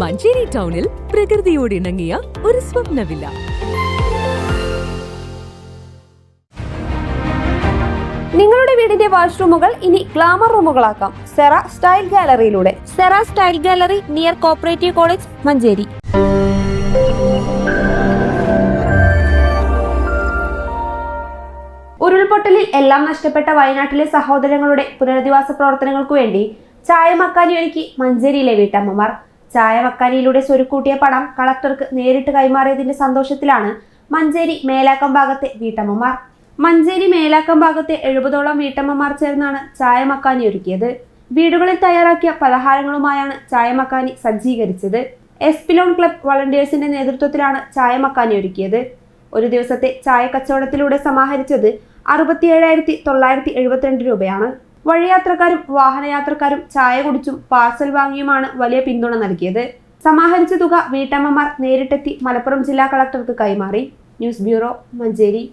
മഞ്ചേരി ടൗണിൽ പ്രകൃതിയോട് ഇണങ്ങിയ ഒരു സ്വപ്ന വില്ല. നിങ്ങളുടെ വീടിന്റെ വാഷ്റൂമുകൾ ഇനി ഗ്ലാമർ റൂമുകളാക്കാം സെറ സ്റ്റൈൽ ഗാലറിയിലൂടെ. Sera style gallery near cooperative college, Manjeri. ഉരുൾപൊട്ടലിൽ എല്ലാം നഷ്ടപ്പെട്ട വയനാട്ടിലെ സഹോദരങ്ങളുടെ പുനരധിവാസ പ്രവർത്തനങ്ങൾക്കു വേണ്ടി ചായമക്കാനി ഒരുക്കി മഞ്ചേരിയിലെ വീട്ടമ്മമാർ. ചായമക്കാനിയിലൂടെ സ്വരുക്കൂട്ടിയ പണം കളക്ടർക്ക് നേരിട്ട് കൈമാറിയതിന്റെ സന്തോഷത്തിലാണ് മഞ്ചേരി മേലാക്കം ഭാഗത്തെ വീട്ടമ്മമാർ. മഞ്ചേരി മേലാക്കം ഭാഗത്തെ 70ഓളം വീട്ടമ്മമാർ ചേർന്നാണ് ചായമക്കാനി ഒരുക്കിയത്. വീടുകളിൽ തയ്യാറാക്കിയ പലഹാരങ്ങളുമായാണ് ചായമക്കാനി സജ്ജീകരിച്ചത്. എസ്പിലോൺ ക്ലബ് വളണ്ടിയേഴ്സിന്റെ നേതൃത്വത്തിലാണ് ചായമക്കാനി ഒരുക്കിയത്. ഒരു ദിവസത്തെ ചായ കച്ചവടത്തിലൂടെ സമാഹരിച്ചത് 67,972 രൂപയാണ്. വഴിയാത്രക്കാരും വാഹനയാത്രക്കാരും ചായ കുടിച്ചും പാർസൽ വാങ്ങിയുമാണ് വലിയ പിന്തുണ നൽകിയത്. സമാഹരിച്ച തുക വീട്ടമ്മമാർ നേരിട്ടെത്തി മലപ്പുറം ജില്ലാ കളക്ടർക്ക് കൈമാറി. News bureau, Manjeri.